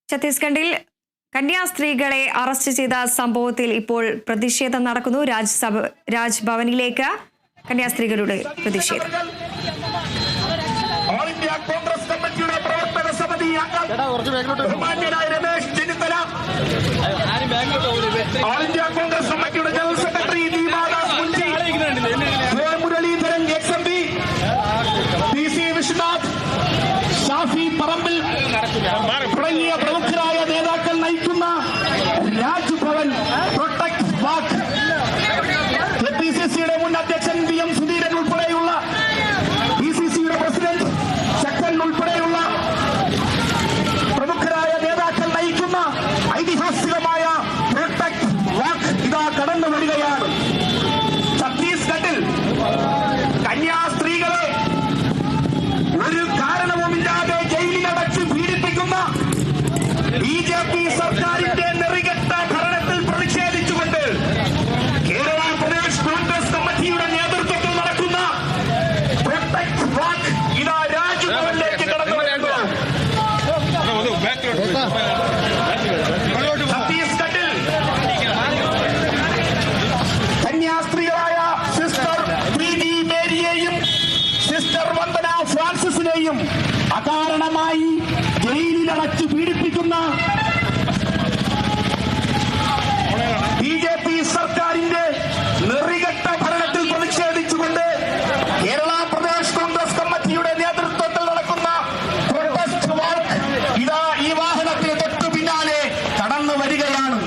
ഛത്തീസ്ഗഡിൽ കന്യാസ്ത്രീകളെ അറസ്റ്റ് ചെയ്ത സംഭവത്തിൽ ഇപ്പോൾ പ്രതിഷേധം നടക്കുന്നു. രാജ്ഭവനിലേക്ക് കന്യാസ്ത്രീകളുടെ പ്രതിഷേധം. ഓൾ ഇന്ത്യ കോൺഗ്രസ് കമ്മിറ്റിയുടെ പ്രവർത്തക സമിതി Ramesh Chennithala, all India Congress കമ്മിറ്റിയുടെ general secretary Deepa Das Munshi, Muraleedharan XMP, PC Vishwanath, Shafi Parambil തുടങ്ങിയ പ്രമുഖരായ നേതാക്കൾ നയിക്കുന്ന രാജ്ഭവൻ പ്രൊട്ടക്ട് വാക്ക്, KPCCയുടെ മുൻ അധ്യക്ഷൻ VM സുധീരൻ ഉൾപ്പെടെയുള്ള PCCയുടെ പ്രസിഡന്റ് ശക്തൻ ഉൾപ്പെടെയുള്ള പ്രമുഖരായ നേതാക്കൾ നയിക്കുന്ന ഐതിഹാസികമായ പ്രൊട്ടക്ട് വാക്ക് ഇതാ കടന്നു വരികയാണ്. ഛത്തീസ്ഗഡിൽ കന്യാസ്ത്രീകളെ ഒരു കാരണവുമില്ലാതെ ജയിലിലടച്ച് പീഡിപ്പിക്കുന്ന BJP സർക്കാരിന്റെ നെറികെട്ട ഭരണത്തിൽ പ്രതിഷേധിച്ചുകൊണ്ട് കേരള പ്രദേശ് കോൺഗ്രസ് കമ്മിറ്റിയുടെ നേതൃത്വത്തിൽ നടക്കുന്ന പ്രൊട്ടക്ട് വാക്ക് ഇതാ രാജ്ഭവനിലേക്ക് കടന്നു വരുന്നു. ഛത്തീസ്ഗഡിൽ കന്യാസ്ത്രീകളായ സിസ്റ്റർ പ്രീതി മേരിയെയും സിസ്റ്റർ വന്ദന ഫ്രാൻസിസിനെയും അകാരണമായി ജയിലിലടച്ച് പീഡിപ്പിക്കുന്ന BJP സർക്കാരിന്റെ നെറികെട്ട ഭരണത്തിൽ പ്രതിഷേധിച്ചുകൊണ്ട് കേരള പ്രദേശ് കോൺഗ്രസ് കമ്മിറ്റിയുടെ നേതൃത്വത്തിൽ നടക്കുന്ന പ്രൊട്ടസ്റ്റ് വാക്ക് ഇതാ ഈ വാഹനത്തിന് തൊട്ടു പിന്നാലെ കടന്നു വരികയാണ്.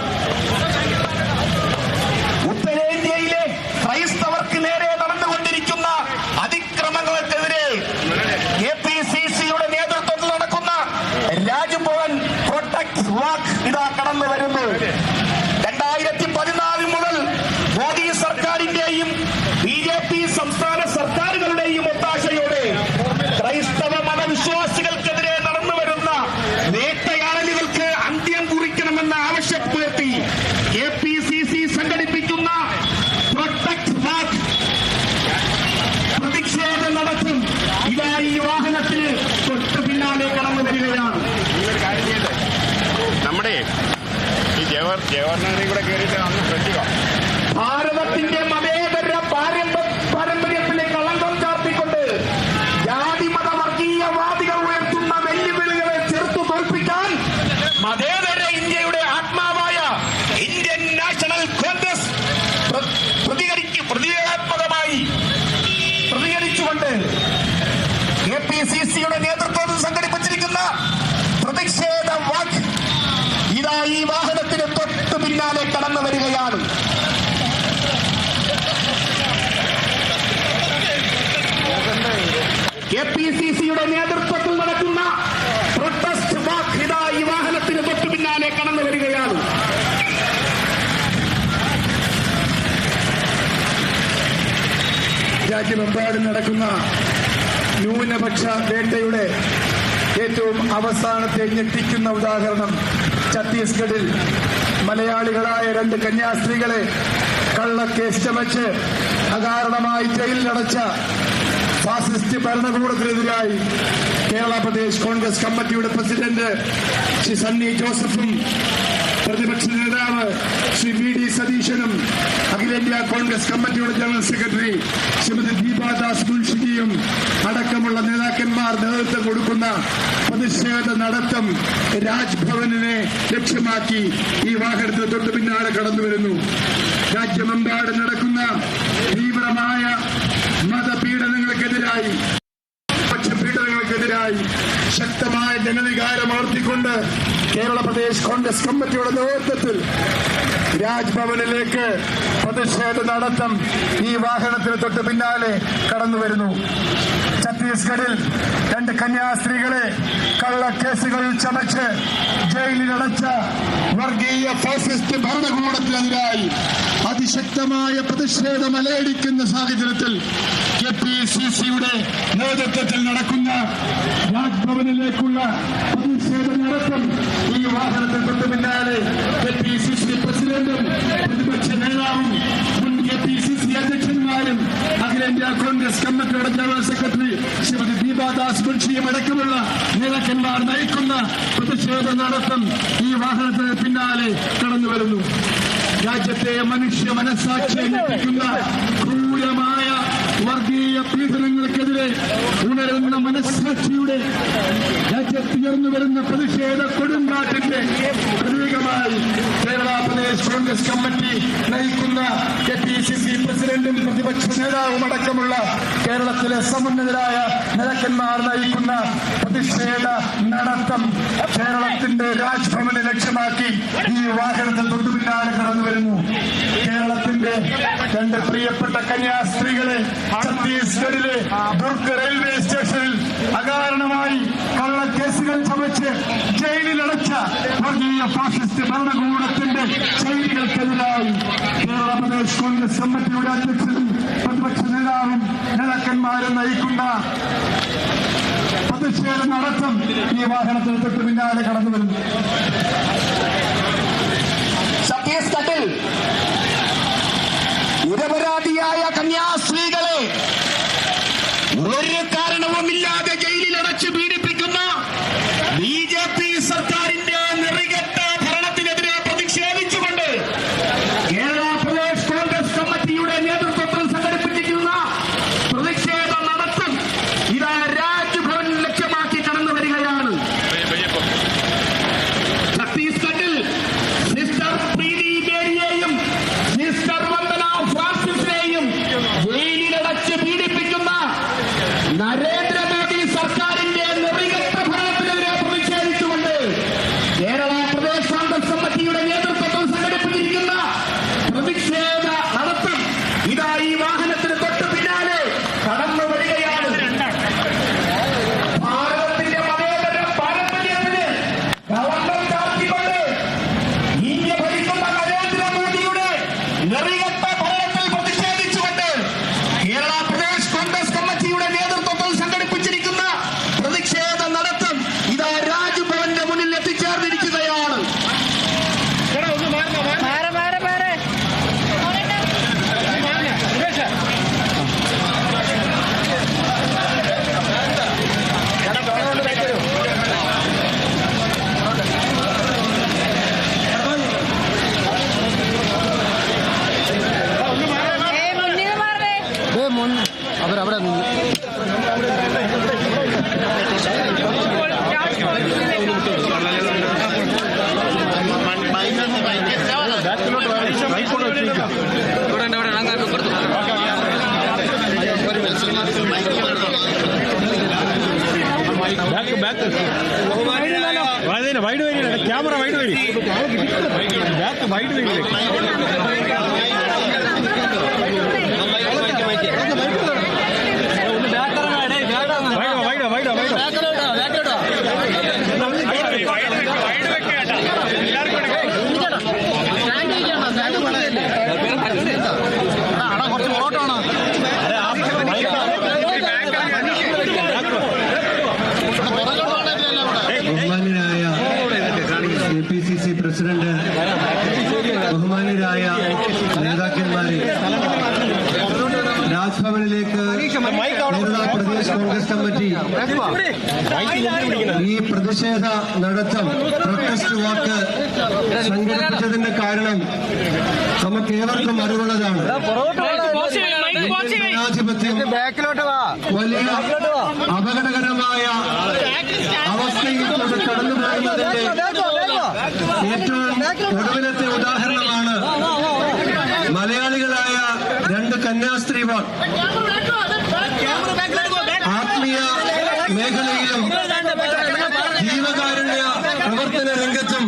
ഉത്തരേന്ത്യയിലെ ക്രൈസ്തവർക്ക് നേരെ നടന്നുകൊണ്ടിരിക്കുന്ന അതിക്രമങ്ങൾക്കെതിരെ KPCCയുടെ നേതൃത്വത്തിൽ നടക്കുന്ന രാജ്ഭവൻ പ്രൊട്ടക്ട് വാക്ക് ഇതാ കടന്നു വരുന്നു. 2014 മുതൽ മോദി സർക്കാരിന്റെയും BJP സംസ്ഥാന സർക്കാരുകളുടെയും ഒത്താശയോടെ ക്രൈസ്തവ മതവിശ്വാസികൾക്കെതിരെ നടന്നു വരുന്ന വേട്ടയാടലുകൾക്ക് അന്ത്യം കുറിക്കണമെന്ന ആവശ്യപ്പെടുത്തി KPCC സംഘടിപ്പിക്കുന്ന പ്രൊട്ടക്ട് വാക്ക് പ്രതിഷേധം നടത്തും ഇതാ ഈ വാഹനത്തിന് തൊട്ടു പിന്നാലെ കടന്നു വരികയാണ്. നമ്മുടെ ഈ ജവഹർലാൽ കൂടെ കയറിയിട്ട് അന്ന് ശ്രദ്ധിക്കുക. ഭാരതത്തിന്റെ മതേതര പാരമ്പര്യത്തിലെ കളങ്കം ചാർത്തിക്കൊണ്ട് ജാതി മത വർഗീയവാദികൾ ഉയർത്തുന്ന വെല്ലുവിളികളെ ചെറുത്തു തോൽപ്പിക്കാൻ മതേതര ഇന്ത്യയുടെ ആത്മാവായ ഇന്ത്യൻ നാഷണൽ കോൺഗ്രസ് പ്രതികാത്മകമായി പ്രതികരിച്ചുകൊണ്ട് KPCCയുടെ നേതൃത്വത്തിൽ സംഘടിപ്പിച്ചിരിക്കുന്ന പ്രതിഷേധ വാക്ക് ഇതാ ഈ വാഹനത്തിന് തൊട്ടു പിന്നാലെ കടന്നു വരികയാണ്. KPCCയുടെ നേതൃത്വത്തിൽ നടക്കുന്ന പ്രൊട്ടസ്റ്റ് വാക്ക് ഇതാ ഈ വാഹനത്തിന് തൊട്ടു പിന്നാലെ കടന്നു വരികയാണ്. രാജ്യമെമ്പാടും നടക്കുന്ന ന്യൂനപക്ഷ വേട്ടയുടെ ഏറ്റവും അവസാനത്തെ ഞെട്ടിക്കുന്ന ഉദാഹരണം ഛത്തീസ്ഗഡിൽ മലയാളികളായ 2 കന്യാസ്ത്രീകളെ കള്ളക്കേസ് ചമച്ച് അകാരണമായി ജയിലിലടച്ച ഫാസിസ്റ്റ് ഭരണകൂടത്തിനെതിരായി കേരള പ്രദേശ് കോൺഗ്രസ് കമ്മിറ്റിയുടെ പ്രസിഡന്റ് ശ്രീ സണ്ണി ജോസഫും പ്രതിപക്ഷ നേതാവ് ശ്രീ VD സതീശനും അഖിലേന്ത്യാ കോൺഗ്രസ് കമ്മിറ്റിയുടെ ജനറൽ സെക്രട്ടറി ശ്രീമതി ദീപാദാസ് മുൻഷിയും അടക്കമുള്ള നേതാക്കന്മാർ നേതൃത്വം കൊടുക്കുന്ന പ്രതിഷേധ നടത്തം രാജ്ഭവനെ ലക്ഷ്യമാക്കി ഈ വാഹനത്തിന് തൊട്ടു പിന്നാലെ കടന്നു വരുന്നു. രാജ്യമെമ്പാടും നടക്കുന്ന തീവ്രമായ മതപീഡനങ്ങൾക്കെതിരായി പക്ഷപീഡനങ്ങൾക്കെതിരായി ശക്തമായ ജനവികാരം ഉയർത്തിക്കൊണ്ട് കേരള പ്രദേശ് കോൺഗ്രസ് കമ്മിറ്റിയുടെ നേതൃത്വത്തിൽ രാജ്ഭവനിലേക്ക് പ്രതിഷേധ നടത്തം ഈ വാഹനത്തിന് തൊട്ട് പിന്നാലെ കടന്നു വരുന്നു. ഛത്തീസ്ഗഡിൽ 2 കന്യാസ്ത്രീകളെ കള്ളക്കേസുകളിൽ ചമച്ച് ജയിലിലടച്ച വർഗീയ ഫാസിസ്റ്റ് ഭരണകൂടത്തിനെതിരായി അതിശക്തമായ പ്രതിഷേധം അലയടിക്കുന്ന സാഹചര്യത്തിൽ KPCCയുടെ നേതൃത്വത്തിൽ നടക്കുന്ന രാജ്ഭവനിലേക്കുള്ള പ്രതിഷേധ നടത്തം ഈ വാഹനത്തിന് തൊട്ട് പിന്നാലെ KPCC പ്രസിഡന്റും പ്രതിപക്ഷ നേതാവും മുൻ KPCC അധ്യക്ഷന്മാരും അഖിലേന്ത്യാ കോൺഗ്രസ് കമ്മിറ്റിയുടെ ജനറൽ സെക്രട്ടറി ശ്രീമതി ദീപാദാസ് മുൻഷിയും അടക്കമുള്ള നേതാക്കന്മാർ നയിക്കുന്ന പ്രതിഷേധ നടത്തം ഈ വാഹനത്തിന് പിന്നാലെ കടന്നു വരുന്നു. രാജ്യത്തെ മനുഷ്യ മനസ്സാക്ഷിയെ ഞെട്ടിക്കുന്ന ക്രൂരമായ വർഗീയ പീഡനങ്ങൾക്കെതിരെ ഉണരുന്ന മനസ്സാക്ഷിയുടെ രാജ്യത്തുയർന്നു വരുന്ന പ്രതിഷേധ കൊടുങ്കാറ്റിന്റെ പ്രതീകമായി കേരള പ്രദേശ് കോൺഗ്രസ് കമ്മിറ്റി നയിക്കുന്ന KPCC പ്രസിഡന്റും പ്രതിപക്ഷ നേതാവും അടക്കമുള്ള കേരളത്തിലെ സമുന്നതരായ നേതാക്കന്മാർ നയിക്കുന്ന പ്രതിഷേധ നടത്തം കേരളത്തിന്റെ രാജ്ഭവനെ ലക്ഷ്യമാക്കി ഈ വാഹനത്തിൽ തൊട്ടു പിന്നാലെ കടന്നു വരുന്നു. കേരളത്തിന്റെ രണ്ട് പ്രിയപ്പെട്ട കന്യാസ്ത്രീകളെ ഛത്തീസ്ഗഡിലെ ദുർഗ് റെയിൽവേ സ്റ്റേഷനിൽ അകാരണമായി കള്ളക്കേസുകൾ ചമച്ച് ജയിലിലടച്ച വർഗീയ ഫാഷിസ്റ്റ് ഭരണകൂടത്തിന്റെ ശൈലികൾക്കെതിരായി കേരള പ്രദേശ് കോൺഗ്രസ് കമ്മിറ്റിയുടെ അധ്യക്ഷനും പ്രതിപക്ഷ നേതാവും നേതാക്കന്മാരും നയിക്കുന്ന പ്രതിഷേധ നടത്തം ഈ വാഹനത്തിൽ തൊട്ട് പിന്നാലെ കടന്നു വരുന്നു. ഛത്തീസ്ഗഡിൽ നിരപരാധിയായ കന്യാസ്ത്രീകളെ ഒരു കാരണവുമില്ലാതെ ജയിലിലടച്ച് പീഡിപ്പിക്കുന്ന BJP സർക്കാരിന്റെ നെറികെട്ട ഭരണത്തിനെതിരെ പ്രതിഷേധിച്ചുകൊണ്ട് കേരള പ്രദേശ് കോൺഗ്രസ് കമ്മിറ്റിയുടെ നേതൃത്വത്തിൽ സംഘടിപ്പിച്ചിരിക്കുന്ന പ്രതിഷേധ നടത്തം ഇതാ രാജ്ഭവൻ ലക്ഷ്യമാക്കി കടന്നു വരികയാണ്. ഛത്തീസ്ഗഡിൽ സിസ്റ്റർ പ്രീതി ബേരിയെയും സിസ്റ്റർ വന്ദന ഫ്രാൻസിസിനെയും ജയിലിലടച്ച് പീഡിപ്പിക്കുന്ന നരേന്ദ്രമോദി സർക്കാരിന്റെ നെറികെട്ട ഭരണത്തിനെതിരെ പ്രതിഷേധിച്ചുകൊണ്ട് കേരള പ്രദേശ് കോൺഗ്രസ് കമ്മിറ്റിയുടെ നേതൃത്വത്തിൽ സംഘടിപ്പിച്ചിരിക്കുന്ന പ്രതിഷേധ നടത്തം ഇതാ ഈ വാഹനത്തിന് തൊട്ട് പിന്നാലെ കടന്നു വരികയാണ്. ഭാരതത്തിന്റെ മതേതര പാരമ്പര്യത്തിന് കളങ്കം ചാർത്തിക്കൊണ്ട് ഇന്ത്യ ഭരിക്കുന്ന നരേന്ദ്രമോദിയുടെ നെറികെട്ട ഭരണത്തിൽ പ്രതിഷേധിച്ചുകൊണ്ട് കേരള പ്രദേശ് കോൺഗ്രസ് കമ്മിറ്റിയുടെ നേതൃത്വത്തിൽ സംഘടിപ്പിച്ചിരിക്കുന്ന പ്രതിഷേധ നടത്തം ഇതാ രാജ്ഭവന്റെ മുന്നിൽ എത്തിച്ചേർന്നിരിക്കുകയാണ്. വൈഡ് വഴി ക്യാമറ വൈഡ് വഴി വൈഡ് വഴി ബഹുമാന്യരായ KPCC പ്രസിഡന്റ്, ബഹുമാന്യരായ നേതാക്കന്മാരെ, രാജ്ഭവനിലേക്ക് കേരള പ്രദേശ് കോൺഗ്രസ് കമ്മിറ്റി ഈ പ്രതിഷേധ നടത്തം പ്രൊട്ടസ്റ്റ് വാക്ക് സംഘടിപ്പിച്ചതിന്റെ കാരണം നമുക്കേവർക്കും അറിവുള്ളതാണ്. ജനാധിപത്യം വലിയ അപകടകരമായ അവസ്ഥയിലൂടെ കടന്നുപോകുന്നതിന്റെ ഏറ്റവും ഒടുവിലത്തെ ഉദാഹരണമാണ് മലയാളികളായ രണ്ട് കന്യാസ്ത്രീമാർ ആത്മീയ മേഖലയിലും ജീവകാരുണ്യ പ്രവർത്തന രംഗത്തും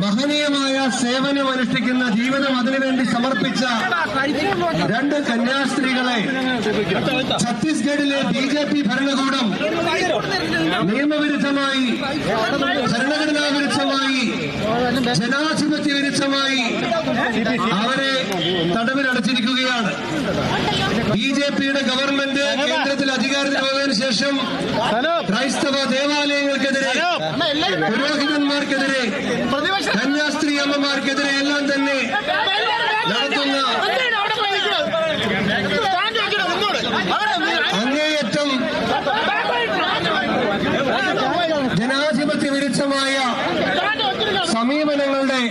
മഹനീയമായ സേവനം അനുഷ്ഠിക്കുന്ന ജീവിതം അതിനുവേണ്ടി സമർപ്പിച്ച രണ്ട് കന്യാസ്ത്രീകളെ ഛത്തീസ്ഗഡിലെ BJP ഭരണകൂടം നിയമവിരുദ്ധമായി, ഭരണഘടനാ വിരുദ്ധമായി, ജനാധിപത്യ വിരുദ്ധമായി അവരെ തടവിലടച്ചിരിക്കുകയാണ്. BJPയുടെ ഗവൺമെന്റ് കേന്ദ്രത്തിൽ അധികാരത്തിൽ വന്നതിന് ശേഷം ക്രൈസ്തവ ദേവാലയങ്ങൾക്കെതിരെ, പുരോഹിതന്മാർക്കെതിരെ, കന്യാസ്ത്രീ അമ്മമാർക്കെതിരെ എല്ലാം തന്നെ നടത്തുന്ന അങ്ങേയറ്റം ശക്തമായ സമീപനങ്ങളുടെ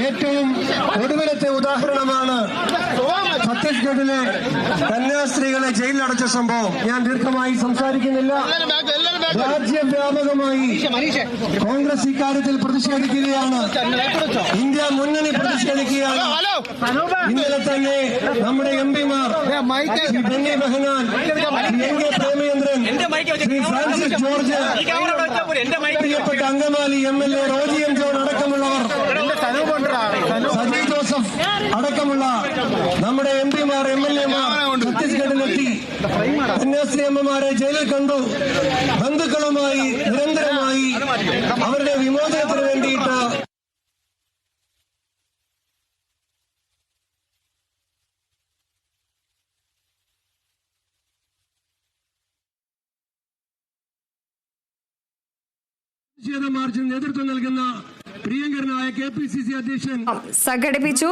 ഏറ്റവും ഒടുവിലത്തെ ഉദാഹരണമാണ് ഛത്തീസ്ഗഡിലെ കന്യാസ്ത്രീകളെ ജയിലിലടച്ച സംഭവം. ഞാൻ ദീർഘമായി സംസാരിക്കുന്നില്ല. രാജ്യവ്യാപകമായി കോൺഗ്രസ് ഇക്കാര്യത്തിൽ പ്രതിഷേധിക്കുകയാണ്. ഇന്ത്യ മുന്നണി പ്രതിഷേധിക്കുകയാണ്. ഇന്നലെ തന്നെ നമ്മുടെ എംപിമാർ ശ്രീ ബെന്നി ബെഹനാൻ, ശ്രീ എൻ കെ പ്രേമചന്ദ്രൻ, ശ്രീ ഫ്രാൻസിസ് ജോർജ്, പ്രിയപ്പെട്ട അങ്കമാലി MLA റോജി എം ജോൺ അടക്കമുള്ളവർ, സജി ജോസഫ് അടക്കമുള്ള നമ്മുടെ എംപിമാർ MLAമാർ ഛത്തീസ്ഗഡിലെത്തി കന്യാസ്ത്രീ അമ്മമാരെ ജയിലിൽ കണ്ടു. ബന്ധുക്കളുമായി നിരന്തരമായി അവരുടെ വിമോചനത്തിന് വേണ്ടിയിട്ട് മാർച്ചിന് നേതൃത്വം നൽകുന്ന പ്രിയങ്കരനായ KPCC അധ്യക്ഷൻ സംഘടിപ്പിച്ചു.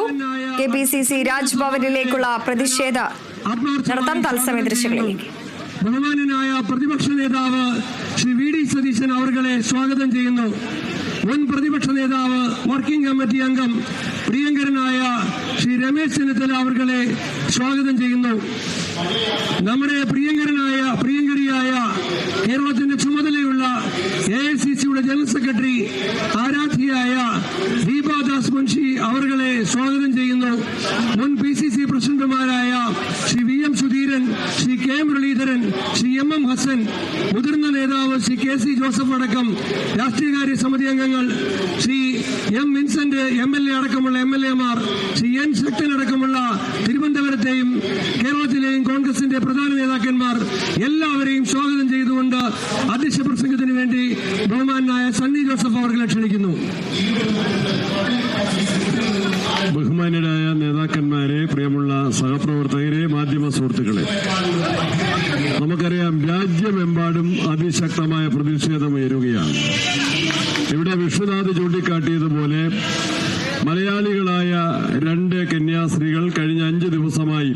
KPCC രാജ്ഭവനിലേക്കുള്ള പ്രതിഷേധ നടത്താൻ തത്സമയ ദൃശ്യങ്ങളിലേക്ക്. ബഹുമാനനായ പ്രതിപക്ഷ നേതാവ് ശ്രീ VD സതീശൻ അവർകളെ സ്വാഗതം ചെയ്യുന്നു. മുൻ പ്രതിപക്ഷ നേതാവ് വർക്കിംഗ് കമ്മിറ്റി അംഗം പ്രിയങ്കരനായ ശ്രീ രമേശ് ചെന്നിത്തല അവർകളെ സ്വാഗതം ചെയ്യുന്നു. നമ്മുടെ പ്രിയങ്കരിയായ കേരളത്തിന്റെ ചുമതലയുള്ള AICCയുടെ ജനറൽ സെക്രട്ടറി ആരാധ്യയായ ദീപാദാസ് മുൻഷി അവർകളെ സ്വാഗതം ചെയ്യുന്നു. മുൻ PCC പ്രസിഡന്റുമാരായ Shri VM Sudheeran, Shri K Muraleedharan, Shri MM Hasan, മുതിർന്ന നേതാവ് ശ്രീ KC ജോസഫ് അടക്കം രാഷ്ട്രീയകാര്യ സമിതി അംഗങ്ങൾ, ശ്രീ M വിൻസെന്റ് MLA അടക്കമുള്ള MLAമാർ, ശ്രീ N ശക്തൻ അടക്കമുള്ള തിരുവനന്തപുരത്തെയും കേരളത്തിലെയും കോൺഗ്രസിന്റെ പ്രധാന നേതാക്കന്മാർ എല്ലാവരെയും സ്വാഗതം ചെയ്തുകൊണ്ട് അധ്യക്ഷ പ്രസംഗത്തിന് വേണ്ടി ബഹുമാനായ സണ്ണി ജോസഫ് അവർകളെ ക്ഷണിക്കുന്നു. ബഹുമാന്യരായ നേതാക്കന്മാരെ, പ്രിയമുള്ള സഹപ്രവർത്തകരെ, മാധ്യമ സുഹൃത്തുക്കളെ, നമുക്കറിയാം രാജ്യമെമ്പാടും അതിശക്തമായ പ്രതിഷേധം ഉയരുകയാണ്. ഇവിടെ വിശ്വനാഥ് ചൂണ്ടിക്കാട്ടിയതുപോലെ മലയാളികളായ 2 കന്യാസ്ത്രീകൾ കഴിഞ്ഞ 5 ദിവസമായി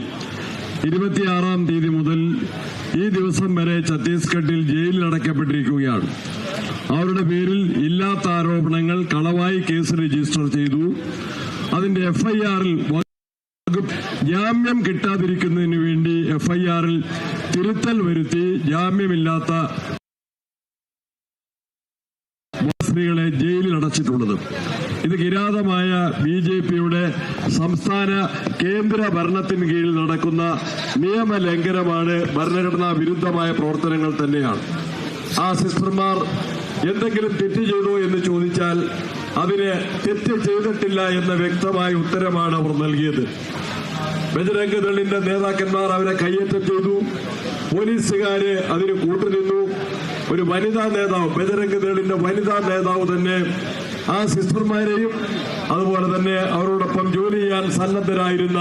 26-ാം തീയതി മുതൽ ഈ ദിവസം വരെ ഛത്തീസ്ഗഡിൽ ജയിലിൽ അടയ്ക്കപ്പെട്ടിരിക്കുകയാണ്. അവരുടെ പേരിൽ ഇല്ലാത്ത ആരോപണങ്ങൾ കളവായി കേസ് രജിസ്റ്റർ ചെയ്തു. അതിന്റെ FIR-ൽ ജാമ്യം കിട്ടാതിരിക്കുന്നതിന് വേണ്ടി FIR-ൽ തിരുത്തൽ വരുത്തി ജാമ്യമില്ലാത്ത സ്ത്രീകളെ ജയിലിൽ അടച്ചിട്ടുള്ളത്. ഇത് കിരാതമായ BJPയുടെ സംസ്ഥാന കേന്ദ്ര ഭരണത്തിന് കീഴിൽ നടക്കുന്ന നിയമലംഘനമാണ്, ഭരണഘടനാ വിരുദ്ധമായ പ്രവർത്തനങ്ങൾ തന്നെയാണ്. ആ സിസ്റ്റർമാർ എന്തെങ്കിലും തെറ്റ് ചെയ്തോ എന്ന് ചോദിച്ചാൽ അതിന് തെറ്റ് ചെയ്തിട്ടില്ല എന്ന വ്യക്തമായ ഉത്തരമാണ് അവർ നൽകിയത്. ബജരംഗ് ദളിന്റെ നേതാക്കന്മാർ അവരെ കയ്യേറ്റം ചെയ്തു. പോലീസുകാര് അതിന് കൂട്ടുനിന്നു. ഒരു വനിതാ നേതാവ്, ബജരംഗ് ദളിന്റെ വനിതാ നേതാവ് തന്നെ ആ സിസ്റ്റർമാരെയും അതുപോലെ തന്നെ അവരോടൊപ്പം ജോലി ചെയ്യാൻ സന്നദ്ധരായിരുന്ന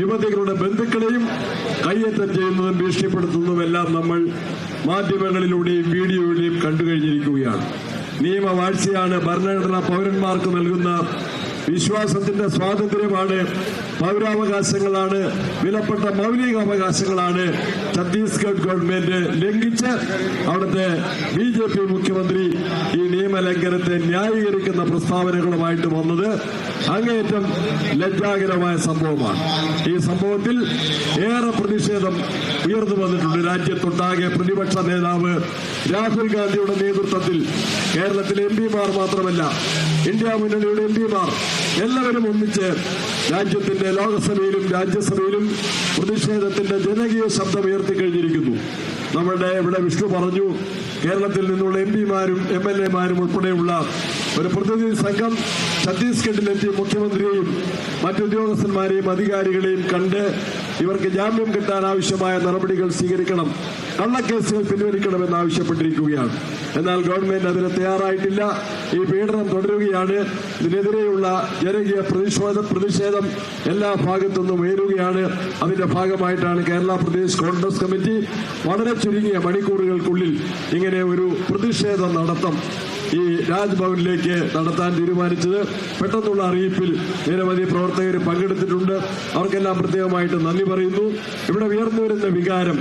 യുവതികളുടെ ബന്ധുക്കളെയും കയ്യേറ്റം ചെയ്യുന്നതും ഭീഷണിപ്പെടുത്തുന്നതുമെല്ലാം നമ്മൾ മാധ്യമങ്ങളിലൂടെയും വീഡിയോയിലൂടെയും കണ്ടുകഴിഞ്ഞിരിക്കുകയാണ്. നിയമവാഴ്ചയാണ് ഭരണഘടന പൗരന്മാർക്ക് നൽകുന്ന വിശ്വാസത്തിന്റെ സ്വാതന്ത്ര്യമാണ്, പൗരാവകാശങ്ങളാണ്, വിലപ്പെട്ട മൗലിക അവകാശങ്ങളാണ് ഛത്തീസ്ഗഡ് ഗവൺമെന്റ് ലംഘിച്ച് അവിടുത്തെ BJP മുഖ്യമന്ത്രി ഈ നിയമലംഘനത്തെ ന്യായീകരിക്കുന്ന പ്രസ്താവനകളുമായിട്ട് വന്നത് അങ്ങേയറ്റം ലജ്ജാകരമായ സംഭവമാണ്. ഈ സംഭവത്തിൽ ഏറെ പ്രതിഷേധം ഉയർന്നു വന്നിട്ടുണ്ട്. രാജ്യത്തൊട്ടാകെ പ്രതിപക്ഷ നേതാവ് രാഹുൽ ഗാന്ധിയുടെ നേതൃത്വത്തിൽ കേരളത്തിലെ MPമാർ മാത്രമല്ല, ഇന്ത്യ മുന്നണിയുടെ MPമാർ എല്ലാവരും ഒന്നിച്ച് രാജ്യത്തിന്റെ ലോക്സഭയിലും രാജ്യസഭയിലും പ്രതിഷേധത്തിന്റെ ജനകീയ ശബ്ദം ഉയർത്തിക്കഴിഞ്ഞിരിക്കുന്നു. നമ്മളുടെ ഇവിടെ വിഷ്ണു പറഞ്ഞു, കേരളത്തിൽ നിന്നുള്ള MPമാരും MLAമാരും ഉൾപ്പെടെയുള്ള ഒരു പ്രതിനിധി സംഘം ഛത്തീസ്ഗഡിലെത്തി മുഖ്യമന്ത്രിയെയും മറ്റുദ്യോഗസ്ഥന്മാരെയും അധികാരികളെയും കണ്ട് ഇവർക്ക് ജാമ്യം കിട്ടാൻ ആവശ്യമായ നടപടികൾ സ്വീകരിക്കണം, കള്ളക്കേസുകൾ പിൻവലിക്കണമെന്ന് ആവശ്യപ്പെട്ടിരിക്കുകയാണ്. എന്നാൽ ഗവൺമെന്റ് അതിന് തയ്യാറായിട്ടില്ല. ഈ പീഡനം തുടരുകയാണ്. ഇതിനെതിരെയുള്ള ജനകീയ പ്രതിഷേധം എല്ലാ ഭാഗത്തുനിന്നും ഉയരുകയാണ്. അതിന്റെ ഭാഗമായിട്ടാണ് കേരള പ്രദേശ് കോൺഗ്രസ് കമ്മിറ്റി വളരെ ചുരുങ്ങിയ മണിക്കൂറുകൾക്കുള്ളിൽ ഇങ്ങനെ ഒരു പ്രതിഷേധ നടത്തം ഈ രാജ്ഭവനിലേക്ക് നടത്താൻ തീരുമാനിച്ചത്. പെട്ടെന്നുള്ള അറിയിപ്പിൽ നിരവധി പ്രവർത്തകർ പങ്കെടുത്തിട്ടുണ്ട്. അവർക്കെല്ലാം പ്രത്യേകമായിട്ട് നന്ദി പറയുന്നു. ഇവിടെ ഉയർന്നു വരുന്ന വികാരം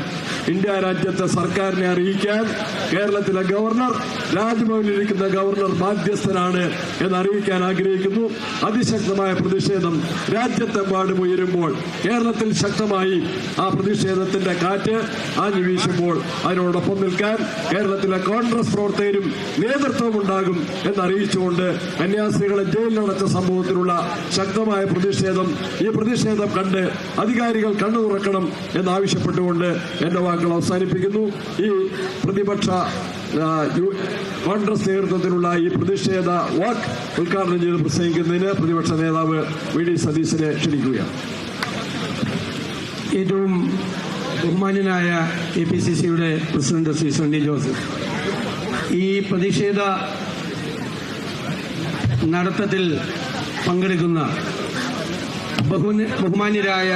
ഇന്ത്യ രാജ്യത്തെ സർക്കാരിനെ അറിയിക്കാൻ കേരളത്തിലെ ഗവർണർ, രാജ്ഭവനിലിരിക്കുന്ന ഗവർണർ ബാധ്യസ്ഥനാണ് എന്ന് അറിയിക്കാൻ ആഗ്രഹിക്കുന്നു. അതിശക്തമായ പ്രതിഷേധം രാജ്യത്തെമ്പാടും ഉയരുമ്പോൾ കേരളത്തിൽ ശക്തമായി ആ പ്രതിഷേധത്തിന്റെ കാറ്റ് ആഞ്ഞു വീശുമ്പോൾ അതിനോടൊപ്പം നിൽക്കാൻ കേരളത്തിലെ കോൺഗ്രസ് പ്രവർത്തകരും നേതൃത്വം ഉണ്ടാകും എന്നറിയിച്ചുകൊണ്ട് കന്യാസ്ത്രീകളെ ജയിലിലടച്ച സംഭവത്തിലുള്ള ശക്തമായ പ്രതിഷേധം, ഈ പ്രതിഷേധം കണ്ട് അധികാരികൾ കണ്ണു തുറക്കണം എന്നാവശ്യപ്പെട്ടുകൊണ്ട് എന്റെ വാക്കുകൾ അവസാനിപ്പിക്കുന്നു. ഈ പ്രതിപക്ഷ കോൺഗ്രസ് നേതൃത്വത്തിലുള്ള ഈ പ്രതിഷേധ വാക്ക് ഉദ്ഘാടനം ചെയ്ത് പ്രസംഗിക്കുന്നതിന് പ്രതിപക്ഷ നേതാവ് വി ഡി സതീശനെ ക്ഷണിക്കുകയാണ്. ഏറ്റവും ബഹുമാന്യനായ APCCയുടെ പ്രസിഡന്റ് ശ്രീ സണ്ണി ജോസഫ്, ഈ പ്രതിഷേധ നടത്തത്തിൽ പങ്കെടുക്കുന്ന ബഹുമാന്യരായ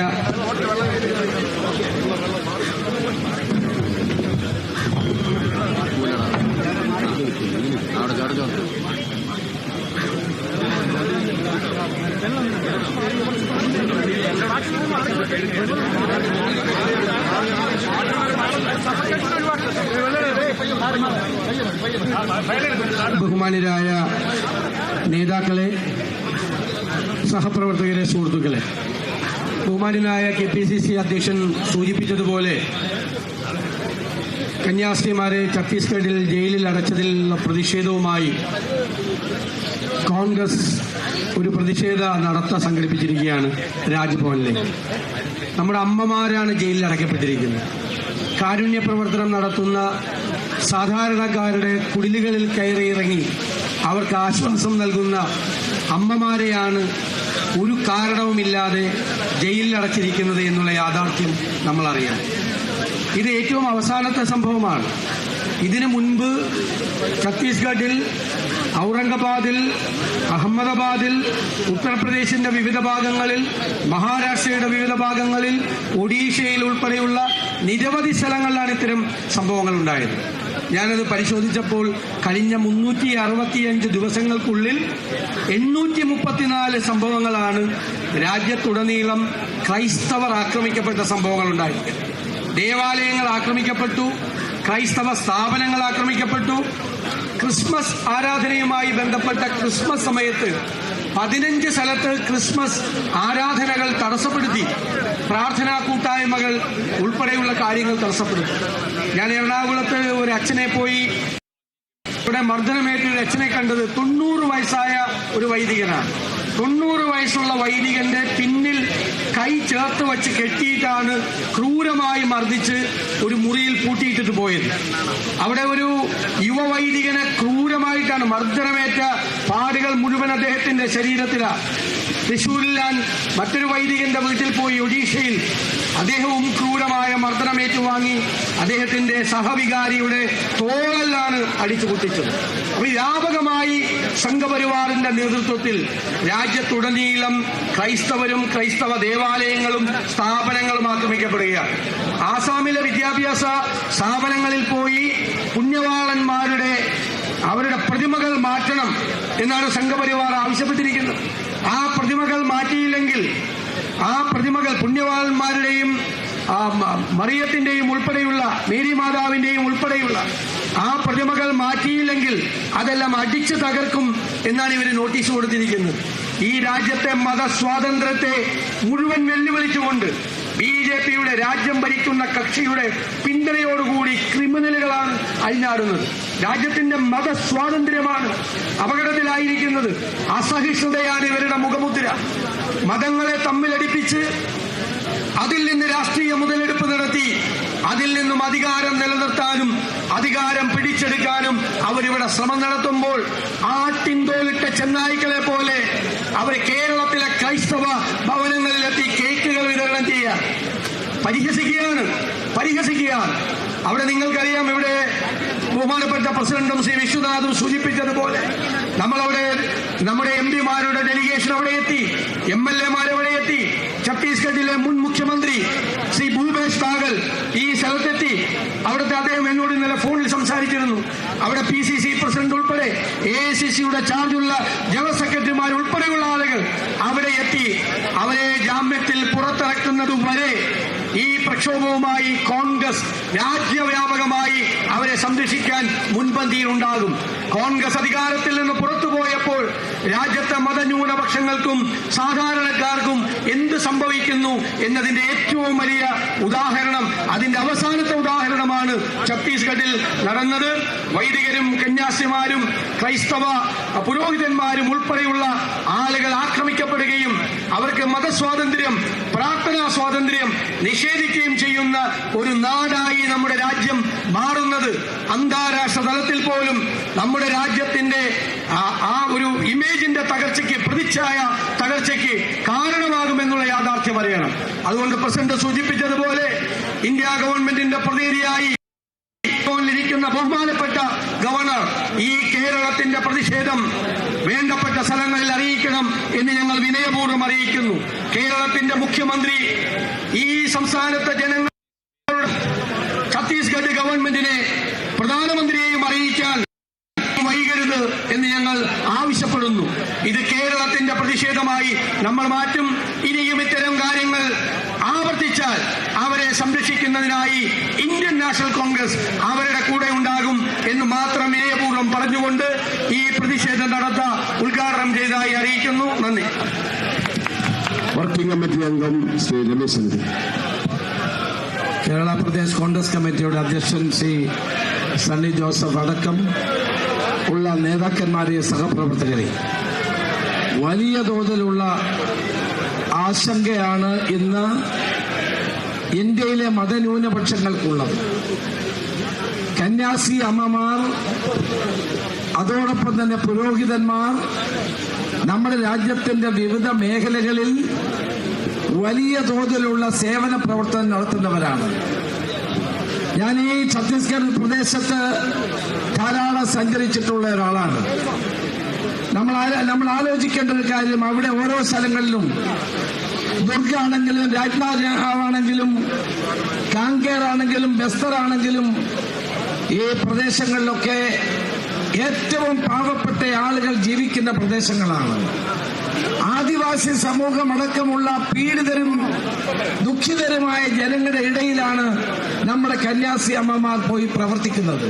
ബഹുമാന്യരായ നേതാക്കളെ, സഹപ്രവർത്തകരെ, സുഹൃത്തുക്കളെ, ബഹുമാന്യനായ KPCC അധ്യക്ഷൻ സൂചിപ്പിച്ചതുപോലെ കന്യാസ്ത്രീമാരെ ഛത്തീസ്ഗഡിൽ ജയിലിൽ അടച്ചതിലുള്ള പ്രതിഷേധവുമായി കോൺഗ്രസ് ഒരു പ്രതിഷേധ നടത്ത സംഘടിപ്പിച്ചിരിക്കുകയാണ് രാജ്ഭവനിലേക്ക്. നമ്മുടെ അമ്മമാരാണ് ജയിലിൽ അടയ്ക്കപ്പെട്ടിരിക്കുന്നത്. കാരുണ്യ പ്രവർത്തനം നടത്തുന്ന സാധാരണക്കാരുടെ കുടിലുകളിൽ കയറിയിറങ്ങി അവർക്ക് ആശ്വാസം നൽകുന്ന അമ്മമാരെയാണ് ഒരു കാരണവുമില്ലാതെ ജയിലിൽ അടച്ചിരിക്കുന്നത് എന്നുള്ള യാഥാർത്ഥ്യം നമ്മൾ അറിയാം. ഇത് ഏറ്റവും അവസാനത്തെ സംഭവമാണ്. ഇതിനു മുൻപ് ഛത്തീസ്ഗഡിൽ, ഔറംഗാബാദിൽ, അഹമ്മദാബാദിൽ, ഉത്തർപ്രദേശിന്റെ വിവിധ ഭാഗങ്ങളിൽ, മഹാരാഷ്ട്രയുടെ വിവിധ ഭാഗങ്ങളിൽ, ഒഡീഷയിൽ ഉൾപ്പെടെയുള്ള നിരവധി സ്ഥലങ്ങളിലാണ് ഇത്തരം സംഭവങ്ങൾ ഉണ്ടായത്. ഞാനത് പരിശോധിച്ചപ്പോൾ കഴിഞ്ഞ 365 ദിവസങ്ങൾക്കുള്ളിൽ 834 സംഭവങ്ങളാണ് രാജ്യത്തുടനീളം ക്രൈസ്തവർ ആക്രമിക്കപ്പെട്ട സംഭവങ്ങളുണ്ടായി. ദേവാലയങ്ങൾ ആക്രമിക്കപ്പെട്ടു, ക്രൈസ്തവ സ്ഥാപനങ്ങൾ ആക്രമിക്കപ്പെട്ടു. ക്രിസ്മസ് ആരാധനയുമായി ബന്ധപ്പെട്ട ക്രിസ്മസ് സമയത്ത് 15 സ്ഥലത്ത് ക്രിസ്മസ് ആരാധനകൾ തടസ്സപ്പെടുത്തി, പ്രാർത്ഥനാ കൂട്ടായ്മകൾ ഉൾപ്പെടെയുള്ള കാര്യങ്ങൾ തടസ്സപ്പെടുത്തി. ഞാൻ എറണാകുളത്ത് ഒരു അച്ഛനെ പോയി ഇവിടെ മർദ്ദനമേറ്റ ഒരു അച്ഛനെ കണ്ടത് 90 വയസ്സായ ഒരു വൈദികനാണ്. 90 വയസ്സുള്ള വൈദികന്റെ പിന്നിൽ കൈ ചേർത്ത് വച്ച് കെട്ടിയിട്ടാണ് ക്രൂരമായി മർദ്ദിച്ച് ഒരു മുറിയിൽ പൂട്ടിയിട്ടിട്ട് പോയത്. അവിടെ ഒരു യുവ വൈദികനെ ക്രൂരമായിട്ടാണ് മർദ്ദനമേറ്റ പാടുകൾ മുഴുവൻ അദ്ദേഹത്തിന്റെ ശരീരത്തിലാണ്. തൃശൂരിൽ ഞാൻ മറ്റൊരു വൈദികന്റെ വീട്ടിൽ പോയി, ഒഡീഷയിൽ. അദ്ദേഹവും ക്രൂരമായ മർദ്ദനമേറ്റുവാങ്ങി അദ്ദേഹത്തിന്റെ സഹവികാരിയുടെ തോളലാണ് അടിച്ചു പൊട്ടിച്ചത്. അപ്പോൾ വ്യാപകമായി സംഘപരിവാറിന്റെ നേതൃത്വത്തിൽ രാജ്യത്തുടനീളം ക്രൈസ്തവരും ക്രൈസ്തവ ദേവാലയങ്ങളും സ്ഥാപനങ്ങളും ആക്രമിക്കപ്പെടുകയാണ്. ആസാമിലെ വിദ്യാഭ്യാസ സ്ഥാപനങ്ങളിൽ പോയി പുണ്യവാളന്മാരുടെ അവരുടെ പ്രതിമകൾ മാറ്റണം എന്നാണ് സംഘപരിവാർ ആവശ്യപ്പെട്ടിരിക്കുന്നത്. ആ പ്രതിമകൾ മാറ്റിയില്ലെങ്കിൽ, ആ പ്രതിമകൾ പുണ്യവാളന്മാരുടെയും മറിയത്തിന്റെയും ഉൾപ്പെടെയുള്ള, മേരി മാതാവിന്റെയും ഉൾപ്പെടെയുള്ള ആ പ്രതിമകൾ മാറ്റിയില്ലെങ്കിൽ അതെല്ലാം അടിച്ചു തകർക്കും എന്നാണ് ഇവർ നോട്ടീസ് കൊടുത്തിരിക്കുന്നത്. ഈ രാജ്യത്തെ മതസ്വാതന്ത്ര്യത്തെ മുഴുവൻ വെല്ലുവിളിച്ചുകൊണ്ട് BJPയുടെ രാജ്യം ഭരിക്കുന്ന കക്ഷിയുടെ പിന്തുണയോടുകൂടി ക്രിമിനലുകളാണ് അഴിഞ്ഞാടുന്നത്. രാജ്യത്തിന്റെ മതസ്വാതന്ത്ര്യമാണ് അപകടത്തിലായിരിക്കുന്നത്. അസഹിഷ്ണുതയാണ് ഇവരുടെ മുഖമുദ്ര. മതങ്ങളെ തമ്മിലടിപ്പിച്ച് അതിൽ നിന്ന് രാഷ്ട്രീയ മുതലെടുപ്പ് നടത്തി അതിൽ നിന്നും അധികാരം നിലനിർത്താനും അധികാരം പിടിച്ചെടുക്കാനും അവരിവിടെ ശ്രമം നടത്തുമ്പോൾ ആട്ടിൻതോലിട്ട ചെന്നായ്ക്കളെ പോലെ അവർ കേരളത്തിലെ ക്രൈസ്തവ ഭവനങ്ങളിലെത്തി കേക്കുകൾ വിതരണം ചെയ്യുക, പരിഹസിക്കുകയാണ്. അവിടെ നിങ്ങൾക്കറിയാം, ഇവിടെ ബഹുമാനപ്പെട്ട പ്രസിഡന്റും ശ്രീ വിശ്വനാഥും സൂചിപ്പിച്ചതുപോലെ നമ്മളവിടെ നമ്മുടെ MP-മാരുടെ ഡെലിഗേഷൻ അവിടെ എത്തി, MLA-മാർ അവിടെ എത്തി. ഛത്തീസ്ഗഡിലെ മുൻ മുഖ്യമന്ത്രി ശ്രീ ഭൂപേഷ് ബാഗൽ ഈ സ്ഥലത്തെത്തി. അവിടുത്തെ അദ്ദേഹം എന്നോട് ഇന്നലെ ഫോണിൽ സംസാരിച്ചിരുന്നു. അവിടെ PCC പ്രസിഡന്റ് ഉൾപ്പെടെ AICCയുടെ ചാർജുള്ള ജനറൽ സെക്രട്ടറിമാർ ഉൾപ്പെടെയുള്ള ആളുകൾ അവിടെ എത്തി. അവരെ ജാമ്യത്തിൽ പുറത്തിറക്കുന്നത് വരെ ഈ പ്രക്ഷോഭവുമായി കോൺഗ്രസ് രാജ്യവ്യാപകമായി അവരെ സംരക്ഷിക്കാൻ മുൻപന്തിയിലുണ്ടാകും. കോൺഗ്രസ് അധികാരത്തിൽ നിന്ന് പുറത്തുപോയപ്പോൾ രാജ്യത്തെ മതന്യൂനപക്ഷങ്ങൾക്കും സാധാരണക്കാർക്കും എന്ത് സംഭവിക്കുന്നു എന്നതിന്റെ ഏറ്റവും വലിയ ഉദാഹരണം, അതിന്റെ അവസാനത്തെ ഉദാഹരണമാണ് ഛത്തീസ്ഗഡിൽ നടന്നത്. വൈദികരും കന്യാസിമാരും ക്രൈസ്തവ പുരോഹിതന്മാരും ഉൾപ്പെടെയുള്ള ആളുകൾ ആക്രമിക്കപ്പെടുകയും അവർക്ക് മതസ്വാതന്ത്ര്യം, പ്രാർത്ഥനാ സ്വാതന്ത്ര്യം നിഷേധിക്കുകയും ചെയ്യുന്ന ഒരു നാടായി നമ്മുടെ രാജ്യം മാറുന്നത് അന്താരാഷ്ട്ര തലത്തിൽ പോലും നമ്മുടെ രാജ്യത്തിന്റെ ആ ഒരു ഇമേജിന്റെ തകർച്ചയ്ക്ക്, പ്രതിച്ഛായ തകർച്ചയ്ക്ക് കാരണമാകുമെന്നുള്ള യാഥാർത്ഥ്യം അറിയണം. അതുകൊണ്ട് പ്രസിഡന്റ് സൂചിപ്പിച്ചതുപോലെ ഇന്ത്യ ഗവൺമെന്റിന്റെ പ്രതിനിധിയായി ഇരിക്കുന്ന ബഹുമാനപ്പെട്ട ഗവർണർ ഈ കേരളത്തിന്റെ പ്രതിഷേധം വേണ്ടപ്പെട്ട സ്ഥലങ്ങളിൽ അറിയിക്കണം എന്ന് ഞങ്ങൾ വിനയപൂർവ്വം അറിയിക്കുന്നു. കേരളത്തിന്റെ മുഖ്യമന്ത്രി ഈ സംസ്ഥാനത്തെ ജനങ്ങളോട് ഛത്തീസ്ഗഡ് ഗവൺമെന്റിനെ പ്രധാനമന്ത്രിയെയും അറിയിക്കാൻ വൈകരുത് എന്ന് ഞങ്ങൾ ആവശ്യപ്പെടുന്നു. ഇത് കേരളത്തിന്റെ പ്രതിഷേധമായി നമ്മൾ മാറ്റും. ഇനിയും ഇത്തരം കാര്യങ്ങൾ ആവർത്തിച്ചാൽ അവരെ സംരക്ഷിക്കുന്നതിനായി ഇന്ത്യൻ നാഷണൽ കോൺഗ്രസ് അവരുടെ കൂടെ ഉണ്ടാകും എന്ന് മാത്രം വിനയപൂർവ്വം പറഞ്ഞുകൊണ്ട് ഈ പ്രതിഷേധം ഉദ്ഘാടനം ചെയ്തതായി അറിയിക്കുന്നു. നന്ദി. വർക്കിംഗ് കമ്മിറ്റി അംഗം ശ്രീ രമേശ് ചെന്നിത്തല. കേരള പ്രദേശ് കോൺഗ്രസ് കമ്മിറ്റിയുടെ അധ്യക്ഷൻ ശ്രീ സണ്ണി ജോസഫ് അടക്കം ഉള്ള നേതാക്കന്മാരെ, സഹപ്രവർത്തകരെ, വലിയ തോതിലുള്ള ആശങ്കയാണ് ഇന്ന് ഇന്ത്യയിലെ മതന്യൂനപക്ഷങ്ങൾക്കുള്ളത്. കന്യാസി അമ്മമാർ, അതോടൊപ്പം തന്നെ പുരോഹിതന്മാർ നമ്മുടെ രാജ്യത്തിന്റെ വിവിധ മേഖലകളിൽ വലിയ തോതിലുള്ള സേവന പ്രവർത്തനം നടത്തുന്നവരാണ്. ഞാൻ ഈ ഛത്തീസ്ഗഡ് പ്രദേശത്ത് ധാരാളം സഞ്ചരിച്ചിട്ടുള്ള ഒരാളാണ്. നമ്മൾ ആലോചിക്കേണ്ട ഒരു കാര്യം, അവിടെ ഓരോ സ്ഥലങ്ങളിലും ദുർഗാണെങ്കിലും, രാജ്നാഗാവാണെങ്കിലും, കാങ്കേർ ആണെങ്കിലും, ബസ്തർ ആണെങ്കിലും, ഈ പ്രദേശങ്ങളിലൊക്കെ ഏറ്റവും പാവപ്പെട്ട ആളുകൾ ജീവിക്കുന്ന പ്രദേശങ്ങളാണ്. ആദിവാസി സമൂഹമടക്കമുള്ള പീഡിതരും ദുഃഖിതരുമായ ജനങ്ങളുടെ ഇടയിലാണ് നമ്മുടെ കന്യാസി അമ്മമാർ പോയി പ്രവർത്തിക്കുന്നത്.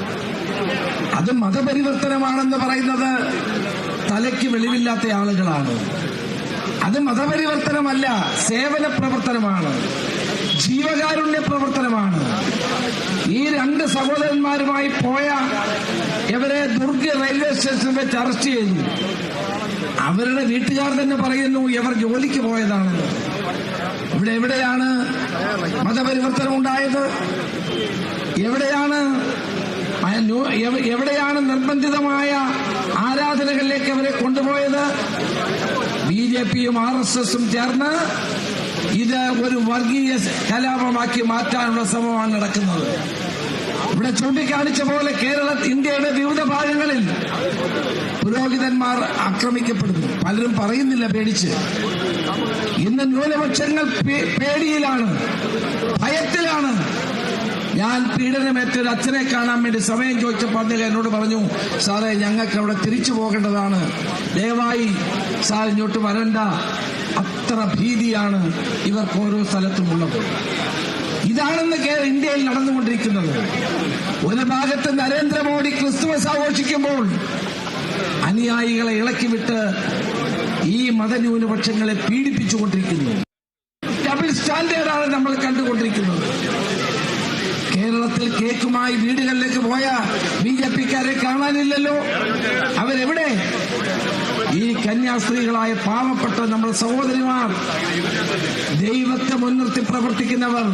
അത് മതപരിവർത്തനമാണെന്ന് പറയുന്നത് തലയ്ക്ക് വെളിവില്ലാത്ത ആളുകളാണ്. അത് മതപരിവർത്തനമല്ല, സേവന പ്രവർത്തനമാണ്, ജീവകാരുണ്യ പ്രവർത്തനമാണ്. ഈ രണ്ട് സഹോദരന്മാരുമായി പോയ ഇവരെ ദുർഗ് റെയിൽവേ സ്റ്റേഷനിൽ വെച്ച് അറസ്റ്റ് ചെയ്തു. അവരുടെ വീട്ടുകാർ തന്നെ പറയുന്നു ഇവർ ജോലിക്ക് പോയതാണെന്ന്. ഇവിടെ എവിടെയാണ് മതപരിവർത്തനം ഉണ്ടായത്? എവിടെയാണ് നിർബന്ധിതമായ ആരാധനകളിലേക്ക് അവരെ കൊണ്ടുപോയത്? ബിജെപിയും RSSും ചേർന്ന് ഇത് ഒരു വർഗീയ കലാപമാക്കി മാറ്റാനുള്ള ശ്രമമാണ് നടക്കുന്നത്. ഇവിടെ ചൂണ്ടിക്കാണിച്ച പോലെ ഇന്ത്യയുടെ വിവിധ ഭാഗങ്ങളിൽ പുരോഹിതന്മാർ ആക്രമിക്കപ്പെടുന്നു. പലരും പറയുന്നില്ല, പേടിച്ച്. ഇന്ന് ന്യൂനപക്ഷങ്ങൾ പേടിയിലാണ്, ഭയത്തിലാണ്. ഞാൻ പീഡനമേറ്റൊരു അച്ഛനെ കാണാൻ വേണ്ടി സമയം ചോദിച്ചപ്പോൾ അദ്ദേഹം എന്നോട് പറഞ്ഞു, സാറേ ഞങ്ങൾക്ക് അവിടെ തിരിച്ചു പോകേണ്ടതാണ്, ദയവായി സാർ ഇങ്ങോട്ട് വരണ്ട. അത്ര ഭീതിയാണ് ഇവർക്ക് ഓരോ സ്ഥലത്തുമുള്ളത്. ഇതാണെന്ന് ഇന്ത്യയിൽ നടന്നുകൊണ്ടിരിക്കുന്നത്. ഒരു ഭാഗത്ത് നരേന്ദ്രമോദി ക്രിസ്തുമസ് ആഘോഷിക്കുമ്പോൾ അനുയായികളെ ഇളക്കിവിട്ട് ഈ മതന്യൂനപക്ഷങ്ങളെ പീഡിപ്പിച്ചുകൊണ്ടിരിക്കുന്നു. ഡബിൾ സ്റ്റാൻഡേർഡാണ് നമ്മൾ കണ്ടുകൊണ്ടിരിക്കുന്നത്. കേരളത്തിൽ കേക്കുമായി വീടുകളിലേക്ക് പോയ BJPക്കാരെ കാണാനില്ലല്ലോ. അവരെവിടെ? ഈ കന്യാസ്ത്രീകളായ പാവപ്പെട്ട നമ്മുടെ സഹോദരിമാർ, ദൈവത്തെ മുൻനിർത്തി പ്രവർത്തിക്കുന്നവർ,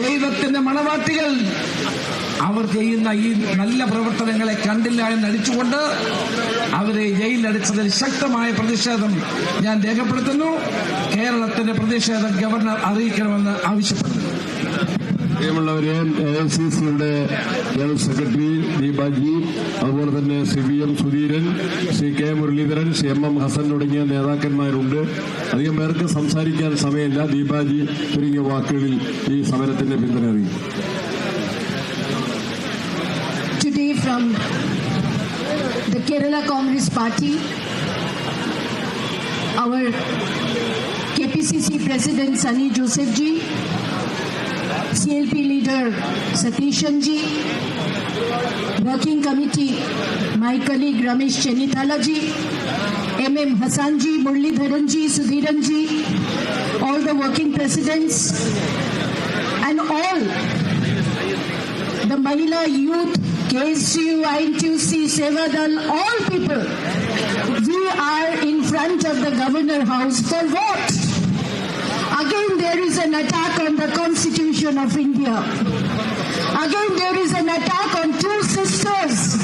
ദൈവത്തിന്റെ മണവാട്ടികൾ, അവർ ചെയ്യുന്ന ഈ നല്ല പ്രവർത്തനങ്ങളെ കണ്ടില്ല എന്നടിച്ചുകൊണ്ട് അവരെ ജയിലിലടച്ചതിൽ ശക്തമായ പ്രതിഷേധം ഞാൻ രേഖപ്പെടുത്തുന്നു. കേരളത്തിന്റെ പ്രതിഷേധം ഗവർണർ അറിയിക്കണമെന്ന് ആവശ്യപ്പെടുന്നു. പ്രിയമുള്ളവരെ, AICCയുടെ ജനറൽ സെക്രട്ടറി ദീപാജി, അതുപോലെ തന്നെ Shri VM Sudheeran, Shri K Muraleedharan, Shri MM Hasan തുടങ്ങിയ നേതാക്കന്മാരുണ്ട്. അധികം പേർക്ക് സംസാരിക്കാൻ സമയമില്ല. ദീപാജി ചുരുങ്ങിയ വാക്കുകളിൽ ഈ സമരത്തിന്റെ പിന്തുണ അറിയിക്കും. Today from the Kerala Congress Party, our KPCC President Sunny Joseph ji, CLP leader Satishan ji, working committee, my colleague Ramesh Chenithala ji, MM Hassan ji, Muralidharan ji, Sudhiran ji, all the working presidents, and all the Mahila youth, KSU, INTUC, Sevadal, all people. We are in front of the Governor House for what? Again, there is an attack on the Constitution of India. Again, there is an attack on two sisters,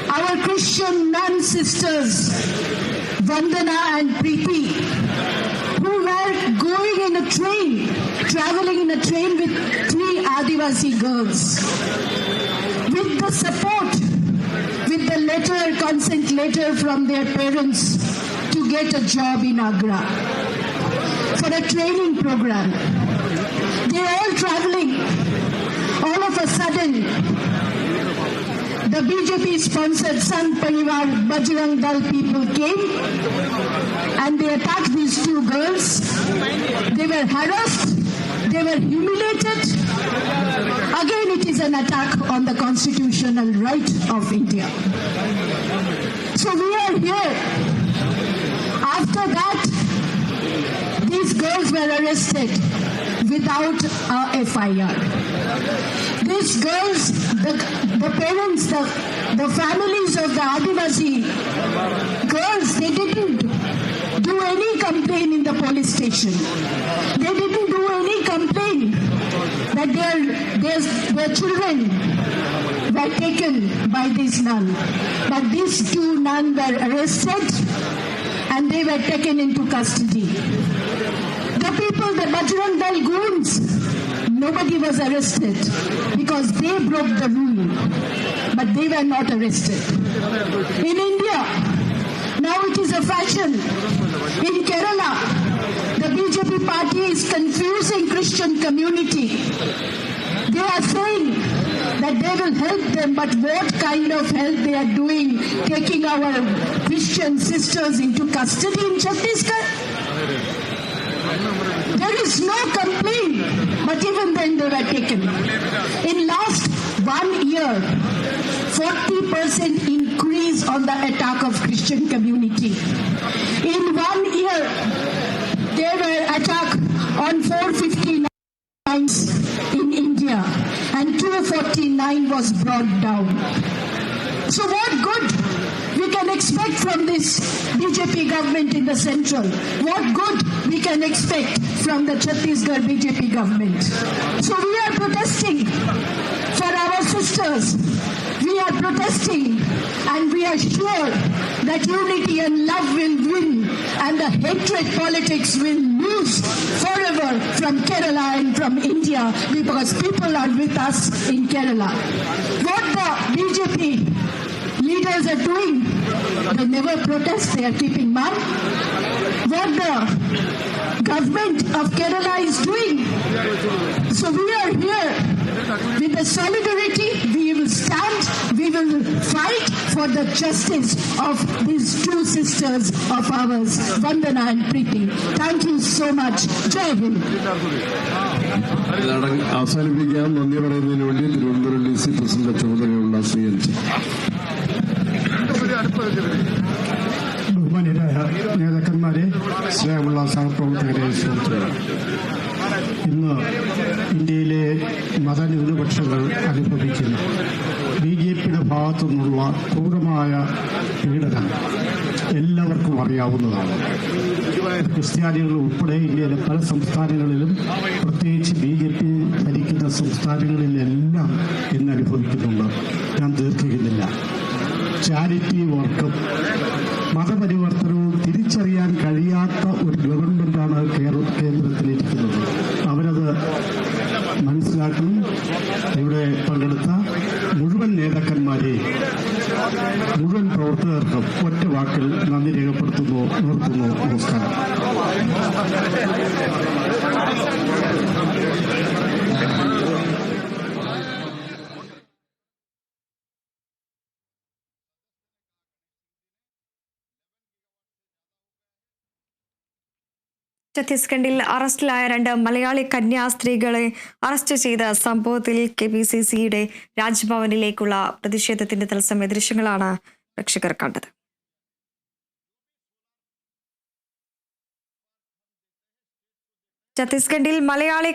our Christian nun sisters, Vandana and Preeti, who were going in a train, traveling in a train with 3 Adivasi girls. With the support, with the letter, consent letter from their parents to get a job in Agra for a training program. They are all traveling. All of a sudden, the BJP-sponsored Sangh Parivar Bajrang Dal people came and they attacked these 2 girls. They were harassed. They were humiliated. Again, it is an attack on the constitutional right of India. So we are here. After that, these girls were arrested without a FIR. These girls, the parents, the families of the Adivasi girls, they didn't do any complaint in the police station. They didn't do any complaint that their children were taken by this nun. But these 2 nuns were arrested and they were taken into custody. The people, the Bajrang Dal goons, nobody was arrested because they broke the rule, but they were not arrested. In India, now it is a fashion. In Kerala, the BJP party is confusing Christian community. They are saying that they will help them, but what kind of help they are doing, taking our Christian sisters into custody in Chhattisgarh? There is no complaint, but even then they were taken. In last 1 year, 40% increase on the attack of Christian community. In 1 year, there were attack on 459 in India and 249 was brought down. So what good we can expect from this BJP government in the central? What good we can expect from the Chhattisgarh BJP government? So we are protesting for our sisters. We are protesting and we are sure that unity and love will win and the hatred politics will lose forever from Kerala and from India because people are with us in Kerala. What the BJP leaders are doing, they never protest, they are keeping mum. What the government of Kerala is doing. So we are here with the solidarity, we will stand, we will fight for the justice of these 2 sisters of ours, Vandana and Preeti. Thank you so much. Jai Hind. അവസാനിപ്പിക്കാൻ നന്ദി പറയുന്നതിന് വേണ്ടി Thiruvananthapuram DC president ചുമതലയുള്ള Shri N G. ബഹുമാന്യരായ നേതാക്കന്മാരെ, സ്നേഹമുള്ള സഹപ്രവർത്തകരെ, സുഹൃത്തുക്കളെ, ഇന്ന് ഇന്ത്യയിലെ മതന്യൂനപക്ഷങ്ങൾ അനുഭവിക്കുന്ന BJPയുടെ ഭാഗത്തു നിന്നുള്ള ക്രൂരമായ പീഡനം എല്ലാവർക്കും അറിയാവുന്നതാണ്. ക്രിസ്ത്യാനികൾ ഉൾപ്പെടെ ഇന്ത്യയിലെ പല സംസ്ഥാനങ്ങളിലും, പ്രത്യേകിച്ച് BJP ഭരിക്കുന്ന സംസ്ഥാനങ്ങളിലെല്ലാം ഇന്ന് അനുഭവിക്കുന്നുണ്ട്. ഞാൻ ദീർഘിക്കുന്നില്ല. ചാരിറ്റി വർക്കും മതപരിവർത്തനവും തിരിച്ചറിയാൻ കഴിയാത്ത ഒരു ഗവൺമെന്റാണ് കേന്ദ്രത്തിലിരിക്കുന്നത്. അവരത് മനസ്സിലാക്കണം. ഇവിടെ പങ്കെടുത്ത മുഴുവൻ നേതാക്കന്മാരെയും മുഴുവൻ പ്രവർത്തകർക്കും ഒറ്റ വാക്കിൽ നന്ദി രേഖപ്പെടുത്തുന്നു. നിർത്തുന്നു. നമസ്കാരം. ഛത്തീസ്ഗഡിൽ അറസ്റ്റിലായ 2 മലയാളി കന്യാസ്ത്രീകളെ അറസ്റ്റ് ചെയ്ത സംഭവത്തിൽ KPCCയുടെ രാജ്ഭവനിലേക്കുള്ള പ്രതിഷേധത്തിന്റെ തത്സമയ ദൃശ്യങ്ങളാണ് പ്രേക്ഷകർ കണ്ടത്. ഛത്തീസ്ഗഡിൽ മലയാളി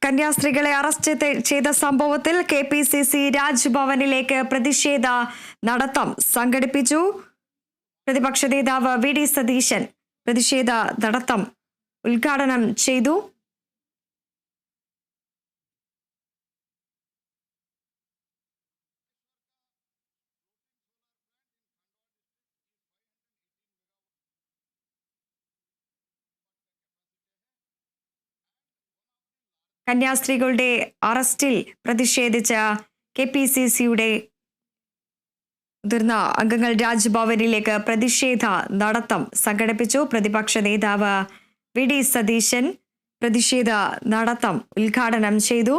കന്യാസ്ത്രീകളെ അറസ്റ്റ് ചെയ്ത സംഭവത്തിൽ KPCC രാജ്ഭവനിലേക്ക് പ്രതിഷേധ നടത്തം സംഘടിപ്പിച്ചു. പ്രതിപക്ഷ നേതാവ് VD സതീശൻ പ്രതിഷേധ നടത്തം ഉദ്ഘാടനം ചെയ്തു. കന്യാസ്ത്രീകളുടെ അറസ്റ്റിൽ പ്രതിഷേധിച്ച KPCCയുടെ മുതിർന്ന അംഗങ്ങൾ രാജ്ഭവനിലേക്ക് പ്രതിഷേധ നടത്തം സംഘടിപ്പിച്ചു. പ്രതിപക്ഷ നേതാവ് VD സതീശൻ പ്രതിഷേധ നടത്തം ഉദ്ഘാടനം ചെയ്തു.